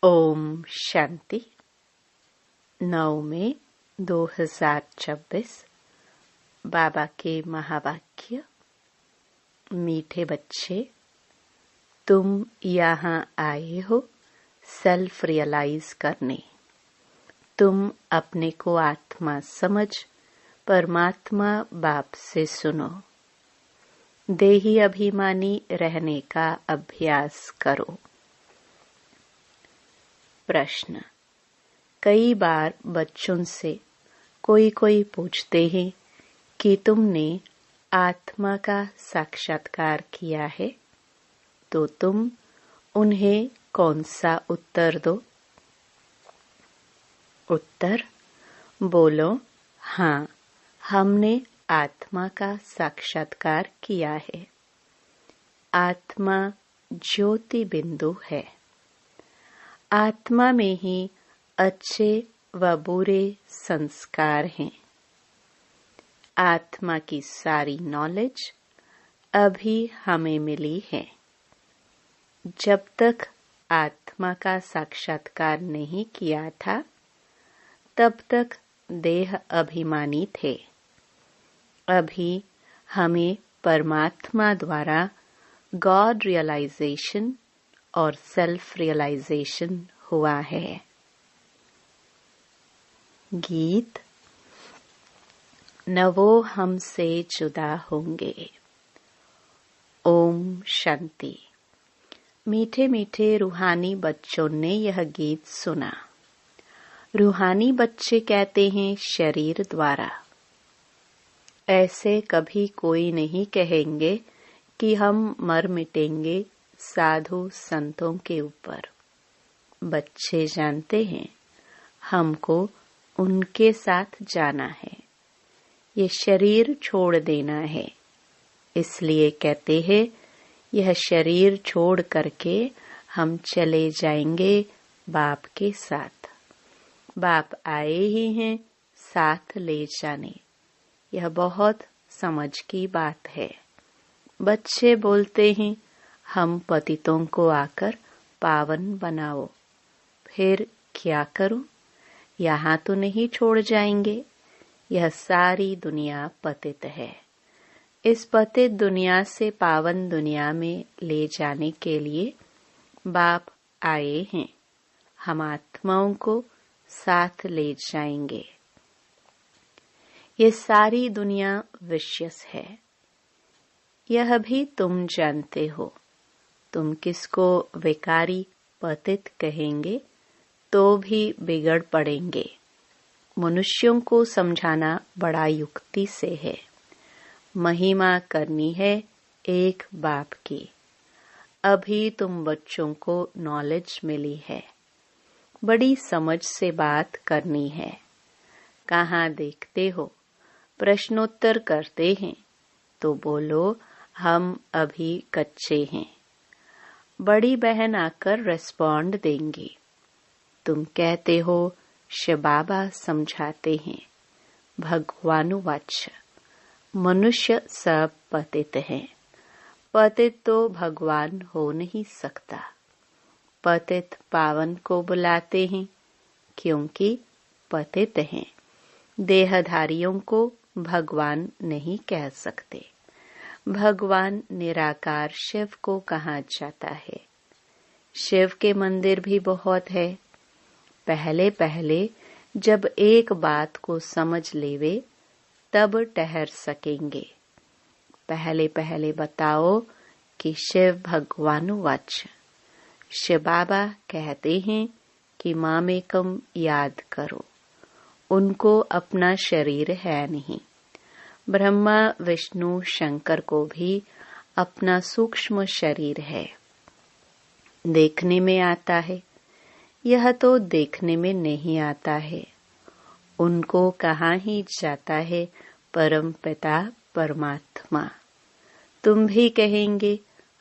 ओम शांति। 9 मई 2026। बाबा के महावाक्य। मीठे बच्चे, तुम यहाँ आए हो सेल्फ रियलाइज करने। तुम अपने को आत्मा समझ परमात्मा बाप से सुनो। देही अभिमानी रहने का अभ्यास करो। प्रश्न। कई बार बच्चों से कोई पूछते हैं कि तुमने आत्मा का साक्षात्कार किया है, तो तुम उन्हें कौन सा उत्तर दो? उत्तर बोलो, हाँ, हमने आत्मा का साक्षात्कार किया है। आत्मा ज्योति बिंदु है। आत्मा में ही अच्छे व बुरे संस्कार हैं। आत्मा की सारी नॉलेज अभी हमें मिली है। जब तक आत्मा का साक्षात्कार नहीं किया था, तब तक देह अभिमानी थे। अभी हमें परमात्मा द्वारा गॉड रियलाइजेशन और सेल्फ रियलाइजेशन हुआ है। गीत। न वो हमसे जुदा होंगे। ओम शांति। मीठे मीठे रूहानी बच्चों ने यह गीत सुना। रूहानी बच्चे कहते हैं शरीर द्वारा। ऐसे कभी कोई नहीं कहेंगे कि हम मर मिटेंगे साधु संतों के ऊपर। बच्चे जानते हैं हमको उनके साथ जाना है। ये शरीर छोड़ देना है। इसलिए कहते हैं यह शरीर छोड़ करके हम चले जाएंगे बाप के साथ। बाप आए ही हैं साथ ले जाने। यह बहुत समझ की बात है। बच्चे बोलते हैं हम पतितों को आकर पावन बनाओ। फिर क्या करूं? यहाँ तो नहीं छोड़ जाएंगे। यह सारी दुनिया पतित है। इस पतित दुनिया से पावन दुनिया में ले जाने के लिए बाप आए हैं। हम आत्माओं को साथ ले जाएंगे। ये सारी दुनिया विशेष है। यह भी तुम जानते हो। तुम किसको विकारी पतित कहेंगे तो भी बिगड़ पड़ेंगे। मनुष्यों को समझाना बड़ा युक्ति से है। महिमा करनी है एक बाप की। अभी तुम बच्चों को नॉलेज मिली है। बड़ी समझ से बात करनी है। कहाँ देखते हो? प्रश्नोत्तर करते हैं तो बोलो हम अभी कच्चे हैं। बड़ी बहन आकर रेस्पॉन्ड देंगी। तुम कहते हो शिव बाबा समझाते हैं। भगवानुवाच। मनुष्य सब पतित हैं। पतित तो भगवान हो नहीं सकता। पतित पावन को बुलाते हैं क्योंकि पतित हैं। देहधारियों को भगवान नहीं कह सकते। भगवान निराकार शिव को कहा जाता है। शिव के मंदिर भी बहुत है। पहले पहले जब एक बात को समझ लेवे तब ठहर सकेंगे। पहले पहले बताओ कि शिव भगवानुवाच। शिव बाबा कहते हैं कि मामेकम याद करो। उनको अपना शरीर है नहीं। ब्रह्मा विष्णु शंकर को भी अपना सूक्ष्म शरीर है। देखने में आता है। यह तो देखने में नहीं आता है। उनको कहाँ ही जाता है परम पिता परमात्मा। तुम भी कहेंगे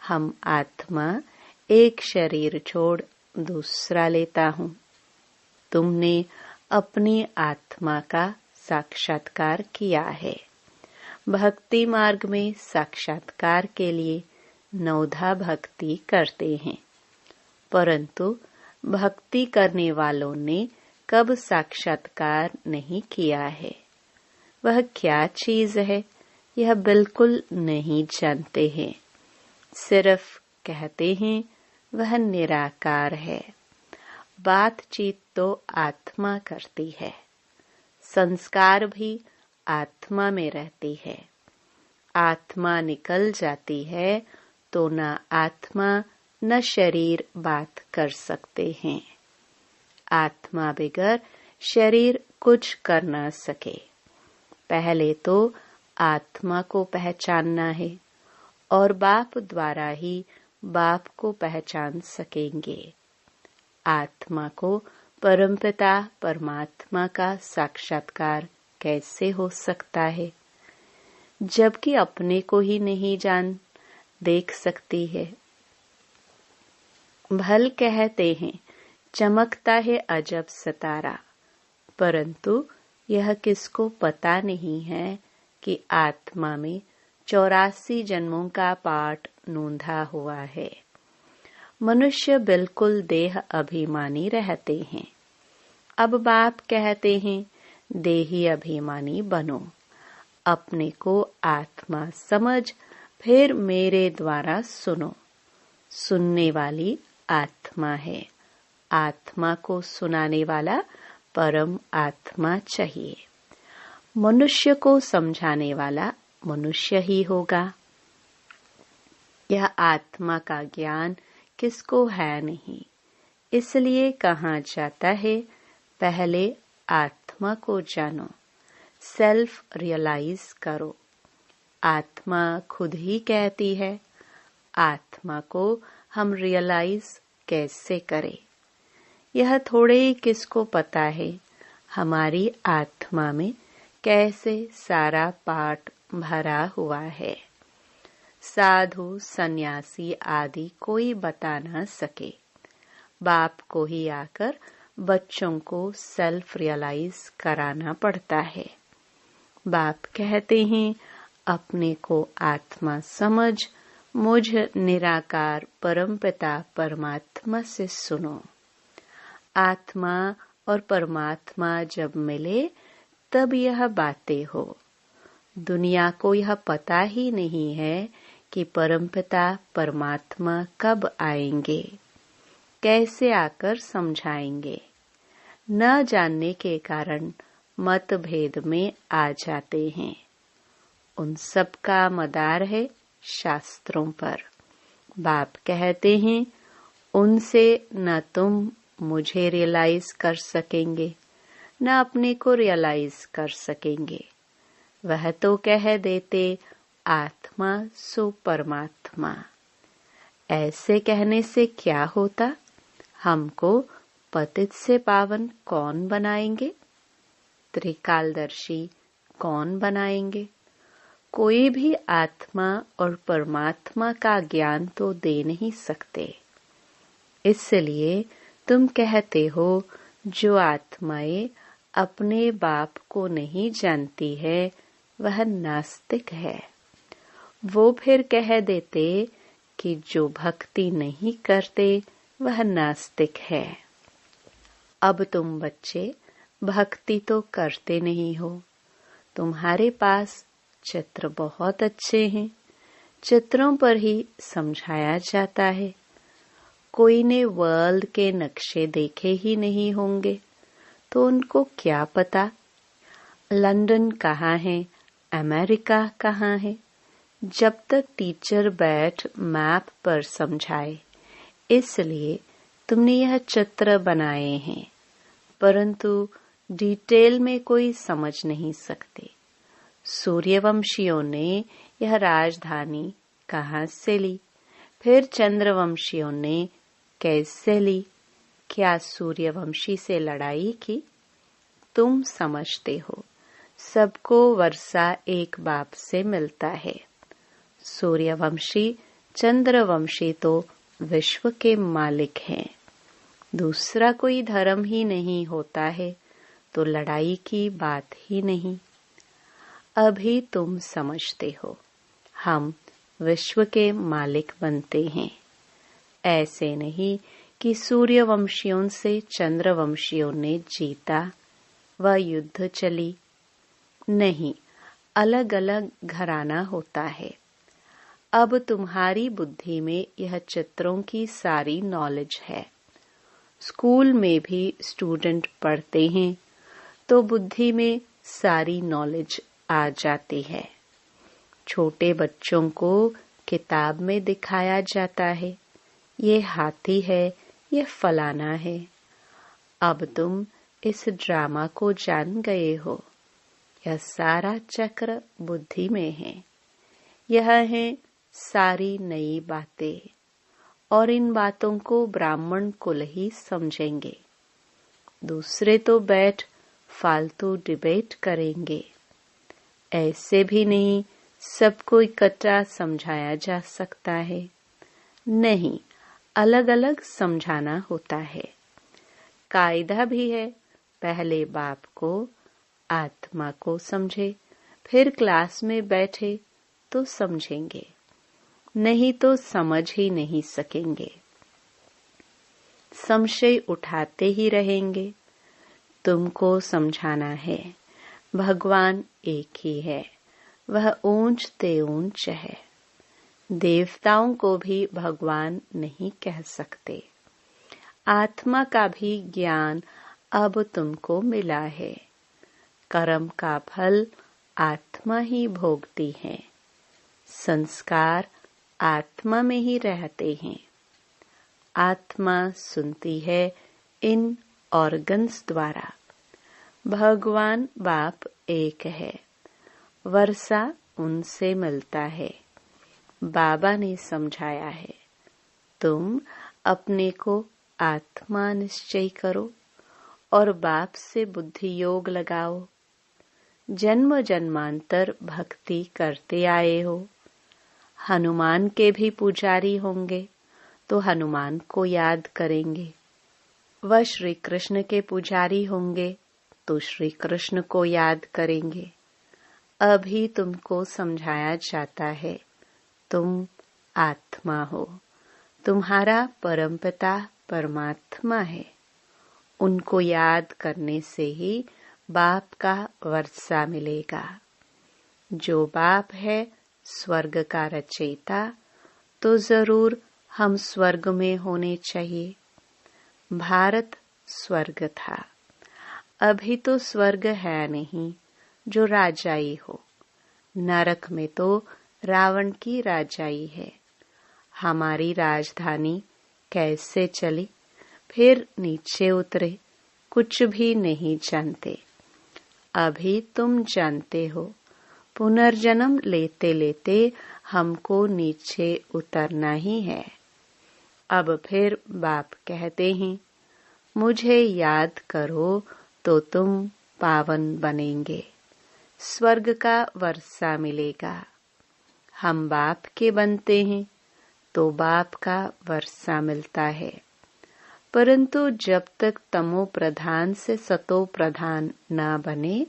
हम आत्मा एक शरीर छोड़ दूसरा लेता हूँ। तुमने अपनी आत्मा का साक्षात्कार किया है। भक्ति मार्ग में साक्षात्कार के लिए नवधा भक्ति करते हैं, परंतु भक्ति करने वालों ने कब साक्षात्कार नहीं किया है। वह क्या चीज है यह बिल्कुल नहीं जानते हैं, सिर्फ कहते हैं वह निराकार है। बातचीत तो आत्मा करती है, संस्कार भी आत्मा में रहती है। आत्मा निकल जाती है तो न आत्मा न शरीर बात कर सकते हैं। आत्मा बगैर शरीर कुछ कर न सके। पहले तो आत्मा को पहचानना है और बाप द्वारा ही बाप को पहचान सकेंगे। आत्मा को परमपिता परमात्मा का साक्षात्कार कैसे हो सकता है, जबकि अपने को ही नहीं देख सकती है। भल कहते हैं चमकता है अजब सितारा, परंतु यह किसको पता नहीं है कि आत्मा में 84 जन्मों का पाठ नोंधा हुआ है। मनुष्य बिल्कुल देह अभिमानी रहते हैं। अब बाप कहते हैं देही अभिमानी बनो, अपने को आत्मा समझ, फिर मेरे द्वारा सुनो। सुनने वाली आत्मा है, आत्मा को सुनाने वाला परम आत्मा चाहिए। मनुष्य को समझाने वाला मनुष्य ही होगा। यह आत्मा का ज्ञान किसको है नहीं, इसलिए कहा जाता है पहले आत्मा को जानो, सेल्फ रियलाइज करो। आत्मा खुद ही कहती है, आत्मा को हम रियलाइज कैसे करें। यह थोड़े किसको पता है हमारी आत्मा में कैसे सारा पाठ भरा हुआ है। साधु सन्यासी आदि कोई बता न सके। बाप को ही आकर बच्चों को सेल्फ रियलाइज कराना पड़ता है। बाप कहते हैं अपने को आत्मा समझ, मुझ निराकार परमपिता परमात्मा से सुनो। आत्मा और परमात्मा जब मिले तब यह बातें हो। दुनिया को यह पता ही नहीं है कि परमपिता परमात्मा कब आएंगे, कैसे आकर समझाएंगे। न जानने के कारण मतभेद में आ जाते हैं। उन सब का मदार है शास्त्रों पर। बाप कहते हैं उनसे न तुम मुझे रियलाइज कर सकेंगे न अपने को रियलाइज कर सकेंगे। वह तो कह देते आत्मा सो परमात्मा। ऐसे कहने से क्या होता, हमको पतित से पावन कौन बनाएंगे, त्रिकालदर्शी कौन बनाएंगे। कोई भी आत्मा और परमात्मा का ज्ञान तो दे नहीं सकते। इसलिए तुम कहते हो जो आत्माएं अपने बाप को नहीं जानती है वह नास्तिक है। वो फिर कह देते कि जो भक्ति नहीं करते वह नास्तिक है। अब तुम बच्चे भक्ति तो करते नहीं हो। तुम्हारे पास चित्र बहुत अच्छे हैं, चित्रों पर ही समझाया जाता है। कोई ने वर्ल्ड के नक्शे देखे ही नहीं होंगे तो उनको क्या पता लंदन कहाँ है, अमेरिका कहाँ है। जब तक टीचर बैठ मैप पर समझाए, इसलिए तुमने यह चित्र बनाए हैं, परंतु डिटेल में कोई समझ नहीं सकते। सूर्यवंशियों ने यह राजधानी कहाँ से ली, फिर चंद्रवंशियों ने कैसे ली, क्या सूर्यवंशी से लड़ाई की। तुम समझते हो सबको वर्षा एक बाप से मिलता है। सूर्यवंशी चंद्रवंशी तो विश्व के मालिक हैं। दूसरा कोई धर्म ही नहीं होता है तो लड़ाई की बात ही नहीं। अभी तुम समझते हो हम विश्व के मालिक बनते हैं। ऐसे नहीं कि सूर्यवंशियों से चंद्रवंशियों ने जीता, वह युद्ध चली। नहीं, अलग अलग घराना होता है। अब तुम्हारी बुद्धि में यह चित्रों की सारी नॉलेज है। स्कूल में भी स्टूडेंट पढ़ते हैं तो बुद्धि में सारी नॉलेज आ जाती है। छोटे बच्चों को किताब में दिखाया जाता है, ये हाथी है, ये फलाना है। अब तुम इस ड्रामा को जान गए हो। यह सारा चक्र बुद्धि में है। यह है सारी नई बातें, और इन बातों को ब्राह्मण कुल ही समझेंगे। दूसरे तो बैठ फालतू डिबेट करेंगे। ऐसे भी नहीं सबको इकट्ठा समझाया जा सकता है। नहीं, अलग अलग समझाना होता है। कायदा भी है, पहले बाप को, आत्मा को समझे, फिर क्लास में बैठे तो समझेंगे, नहीं तो समझ ही नहीं सकेंगे। संशय उठाते ही रहेंगे। तुमको समझाना है, भगवान एक ही है, वह ऊंच ते ऊंच है। देवताओं को भी भगवान नहीं कह सकते। आत्मा का भी ज्ञान अब तुमको मिला है। कर्म का फल आत्मा ही भोगती है। संस्कार आत्मा में ही रहते हैं। आत्मा सुनती है इन ऑर्गन्स द्वारा। भगवान बाप एक है, वर्षा उनसे मिलता है। बाबा ने समझाया है, तुम अपने को आत्मा निश्चय करो और बाप से बुद्धि योग लगाओ। जन्म जन्मांतर भक्ति करते आए हो। हनुमान के भी पुजारी होंगे तो हनुमान को याद करेंगे। वह श्री कृष्ण के पुजारी होंगे तो श्री कृष्ण को याद करेंगे। अभी तुमको समझाया जाता है, तुम आत्मा हो, तुम्हारा परमपिता परमात्मा है। उनको याद करने से ही बाप का वर्षा मिलेगा। जो बाप है स्वर्ग का रचयिता, तो जरूर हम स्वर्ग में होने चाहिए। भारत स्वर्ग था, अभी तो स्वर्ग है नहीं जो राजाई हो। नरक में तो रावण की राजाई है। हमारी राजधानी कैसे चली, फिर नीचे उतरे, कुछ भी नहीं जानते। अभी तुम जानते हो, पुनर्जन्म लेते लेते हमको नीचे उतरना ही है। अब फिर बाप कहते हैं, मुझे याद करो तो तुम पावन बनेंगे, स्वर्ग का वर्षा मिलेगा। हम बाप के बनते हैं तो बाप का वर्षा मिलता है। परंतु जब तक तमो प्रधान से सतो प्रधान ना बने,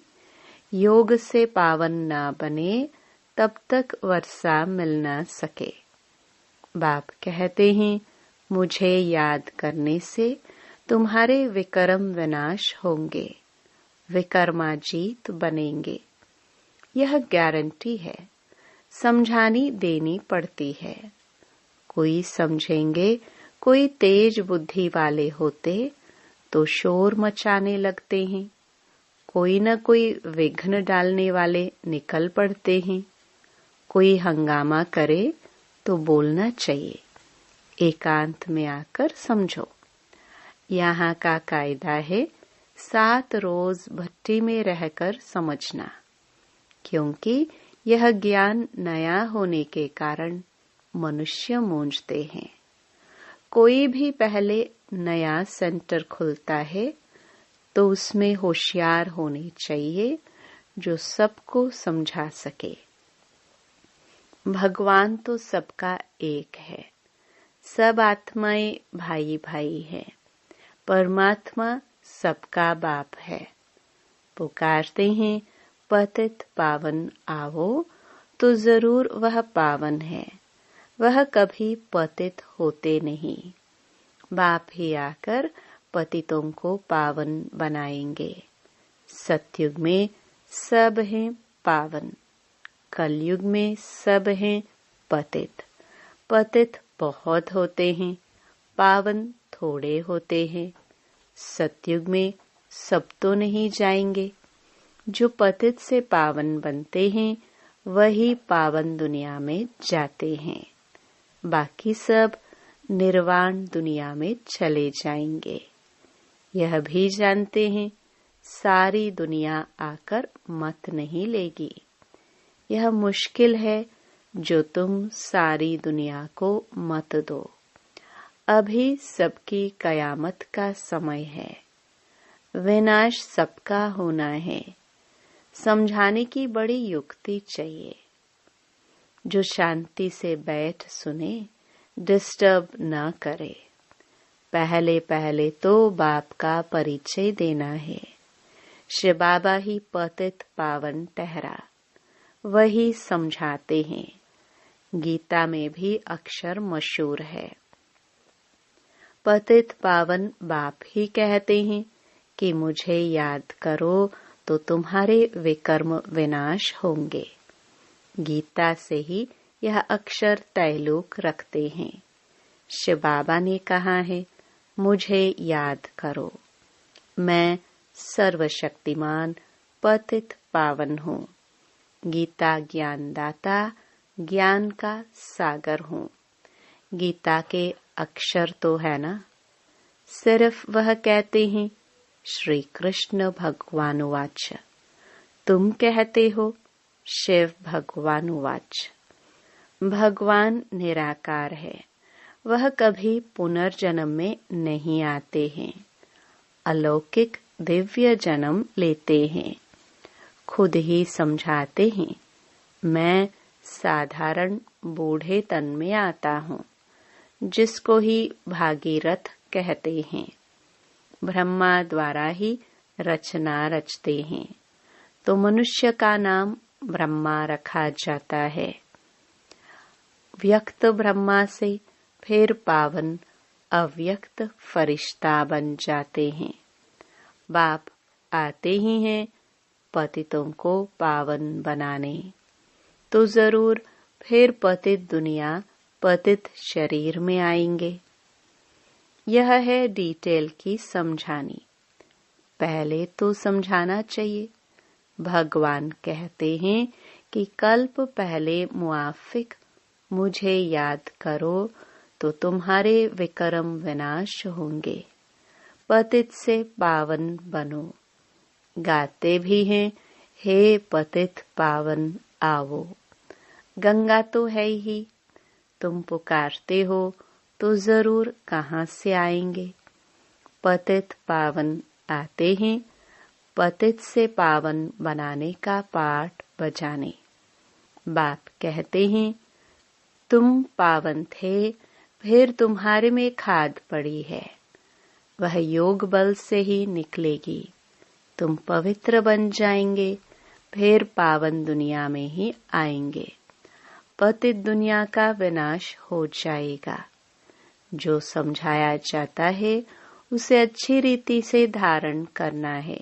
योग से पावन ना बने, तब तक वर्षा मिल ना सके। बाप कहते हैं, मुझे याद करने से तुम्हारे विकर्म विनाश होंगे, विकर्माजीत बनेंगे। यह गारंटी है, समझानी देनी पड़ती है। कोई समझेंगे, कोई तेज बुद्धि वाले होते तो शोर मचाने लगते हैं। कोई न कोई विघ्न डालने वाले निकल पड़ते हैं। कोई हंगामा करे तो बोलना चाहिए, एकांत में आकर समझो। यहाँ का कायदा है, 7 रोज भट्टी में रहकर समझना, क्योंकि यह ज्ञान नया होने के कारण मनुष्य मूंझते हैं। कोई भी पहले नया सेंटर खुलता है तो उसमें होशियार होने चाहिए जो सबको समझा सके। भगवान तो सबका एक है, सब आत्माएं भाई भाई हैं। परमात्मा सबका बाप है। पुकारते हैं, पतित पावन आओ, तो जरूर वह पावन है। वह कभी पतित होते नहीं। बाप ही आकर पतितों को पावन बनाएंगे। सतयुग में सब हैं पावन, कलयुग में सब हैं पतित। पतित बहुत होते हैं, पावन थोड़े होते हैं। सतयुग में सब तो नहीं जाएंगे। जो पतित से पावन बनते हैं वही पावन दुनिया में जाते हैं। बाकी सब निर्वाण दुनिया में चले जाएंगे। यह भी जानते हैं सारी दुनिया आकर मत नहीं लेगी। यह मुश्किल है जो तुम सारी दुनिया को मत दो। अभी सबकी कयामत का समय है। विनाश सबका होना है। समझाने की बड़ी युक्ति चाहिए। जो शांति से बैठ सुने, डिस्टर्ब न करे। पहले पहले तो बाप का परिचय देना है। शिव बाबा ही पतित पावन ठहरा, वही समझाते हैं। गीता में भी अक्षर मशहूर है। पतित पावन बाप ही कहते हैं कि मुझे याद करो तो तुम्हारे विकर्म विनाश होंगे। गीता से ही यह अक्षर तैलोक रखते हैं। शिव बाबा ने कहा है, मुझे याद करो, मैं सर्वशक्तिमान पतित पावन हूँ। गीता ज्ञानदाता, ज्ञान का सागर हूँ। गीता के अक्षर तो है ना। सिर्फ वह कहते हैं श्री कृष्ण भगवान उवाच। तुम कहते हो शिव भगवान उवाच। भगवान निराकार है, वह कभी पुनर्जन्म में नहीं आते हैं। अलौकिक दिव्य जन्म लेते हैं। खुद ही समझाते हैं, मैं साधारण बूढ़े तन में आता हूँ, जिसको ही भागीरथ कहते हैं। ब्रह्मा द्वारा ही रचना रचते हैं, तो मनुष्य का नाम ब्रह्मा रखा जाता है। व्यक्त ब्रह्मा से फिर पावन अव्यक्त फरिश्ता बन जाते हैं। बाप आते ही हैं पतितों को पावन बनाने, तो जरूर फिर पतित दुनिया पतित शरीर में आएंगे। यह है डिटेल की समझानी। पहले तो समझाना चाहिए। भगवान कहते हैं कि कल्प पहले मुआफिक मुझे याद करो तो तुम्हारे विकर्म विनाश होंगे। पतित से पावन बनो। गाते भी हैं, हे पतित पावन आवो। गंगा तो है ही, तुम पुकारते हो तो जरूर कहाँ से आएंगे। पतित पावन आते हैं, पतित से पावन बनाने का पाठ बजाने। बाप कहते हैं, तुम पावन थे, फिर तुम्हारे में खाद पड़ी है, वह योग बल से ही निकलेगी। तुम पवित्र बन जाएंगे, फिर पावन दुनिया में ही आएंगे। पतित दुनिया का विनाश हो जाएगा। जो समझाया जाता है उसे अच्छी रीति से धारण करना है।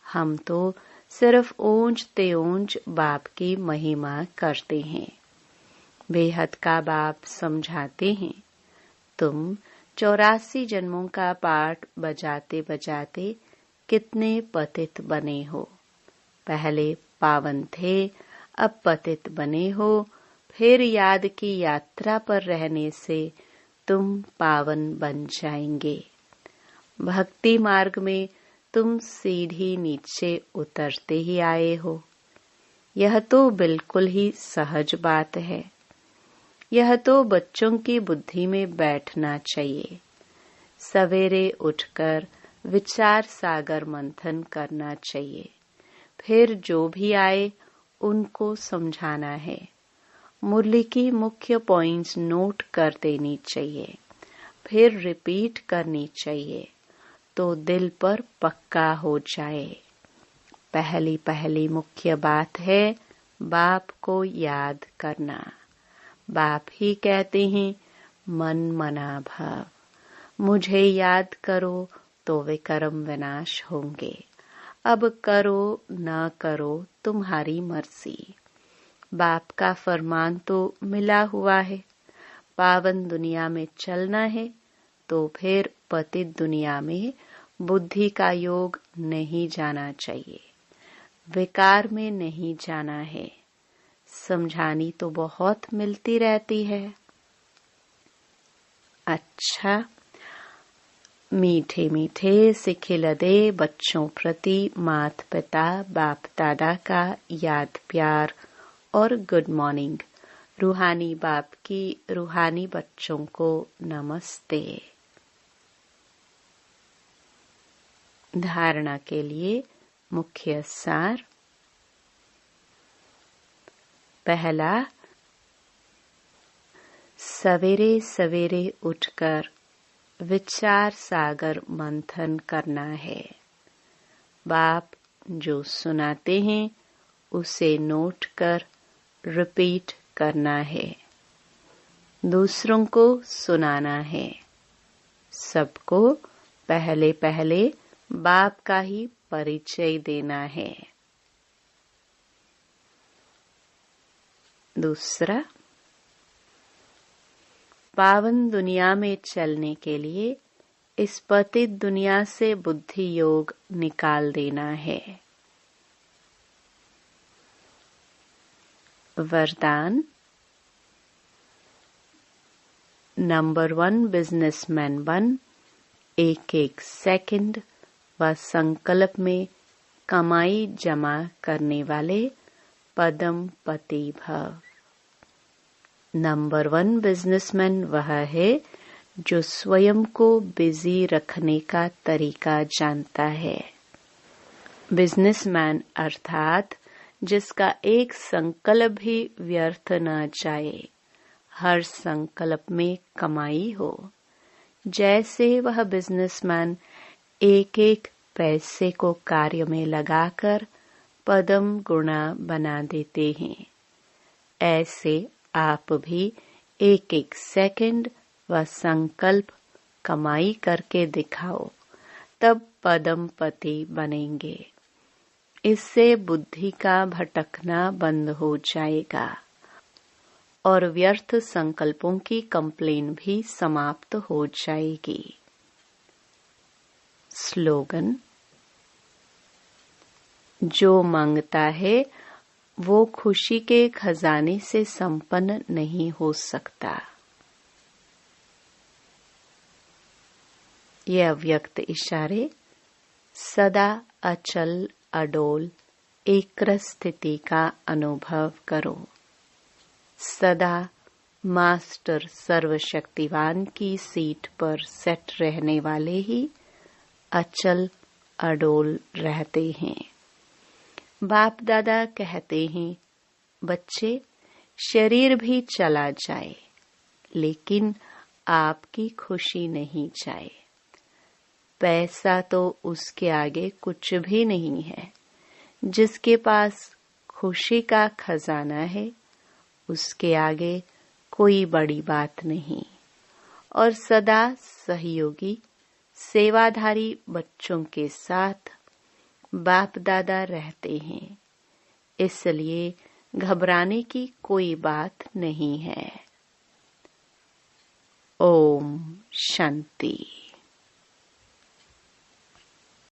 हम तो सिर्फ ओंज तेओंज बाप की महिमा करते हैं। बेहद का बाप समझाते हैं, तुम 84 जन्मों का पाठ बजाते बजाते कितने पतित बने हो। पहले पावन थे, अब पतित बने हो। फिर याद की यात्रा पर रहने से तुम पावन बन जाएंगे। भक्ति मार्ग में तुम सीढ़ी नीचे उतरते ही आए हो। यह तो बिल्कुल ही सहज बात है। यह तो बच्चों की बुद्धि में बैठना चाहिए। सवेरे उठकर विचार सागर मंथन करना चाहिए। फिर जो भी आए उनको समझाना है। मुरली की मुख्य पॉइंट्स नोट कर देनी चाहिए, फिर रिपीट करनी चाहिए तो दिल पर पक्का हो जाए। पहली पहली मुख्य बात है बाप को याद करना। बाप ही कहते हैं मन मना भव। मुझे याद करो तो वे कर्म विनाश होंगे। अब करो न करो तुम्हारी मर्जी। बाप का फरमान तो मिला हुआ है। पावन दुनिया में चलना है तो फिर पतित दुनिया में बुद्धि का योग नहीं जाना चाहिए, विकार में नहीं जाना है। समझानी तो बहुत मिलती रहती है। अच्छा, मीठे मीठे सिखिलदे बच्चों प्रति माता पिता बाप दादा का याद प्यार और गुड मॉर्निंग। रूहानी बाप की रूहानी बच्चों को नमस्ते। धारणा के लिए मुख्य सार। पहला, सवेरे सवेरे उठकर विचार सागर मंथन करना है। बाप जो सुनाते हैं उसे नोट कर रिपीट करना है। दूसरों को सुनाना है। सबको पहले पहले बाप का ही परिचय देना है। दूसरा, पावन दुनिया में चलने के लिए इस पतित दुनिया से बुद्धि योग निकाल देना है। वरदान। नंबर 1 बिजनेसमैन बन। एक एक सेकंड व संकल्प में कमाई जमा करने वाले पदम पति भव। नंबर 1 बिजनेसमैन वह है जो स्वयं को बिजी रखने का तरीका जानता है। बिजनेसमैन अर्थात जिसका एक संकल्प भी व्यर्थ न जाए, हर संकल्प में कमाई हो। जैसे वह बिजनेसमैन एक एक पैसे को कार्य में लगाकर पदम गुणा बना देते हैं, ऐसे आप भी एक एक सेकंड व संकल्प कमाई करके दिखाओ, तब पदम पति बनेंगे। इससे बुद्धि का भटकना बंद हो जाएगा और व्यर्थ संकल्पों की कंप्लेन भी समाप्त हो जाएगी। स्लोगन। जो मांगता है वो खुशी के खजाने से संपन्न नहीं हो सकता। ये अव्यक्त इशारे सदा अचल अडोल एक्रस स्थिति का अनुभव करो। सदा मास्टर सर्वशक्तिवान की सीट पर सेट रहने वाले ही अचल अडोल रहते हैं। बाप दादा कहते हैं, बच्चे शरीर भी चला जाए लेकिन आपकी खुशी नहीं जाए। पैसा तो उसके आगे कुछ भी नहीं है। जिसके पास खुशी का खजाना है उसके आगे कोई बड़ी बात नहीं। और सदा सहयोगी सेवाधारी बच्चों के साथ बाप दादा रहते हैं, इसलिए घबराने की कोई बात नहीं है। ओम शांति।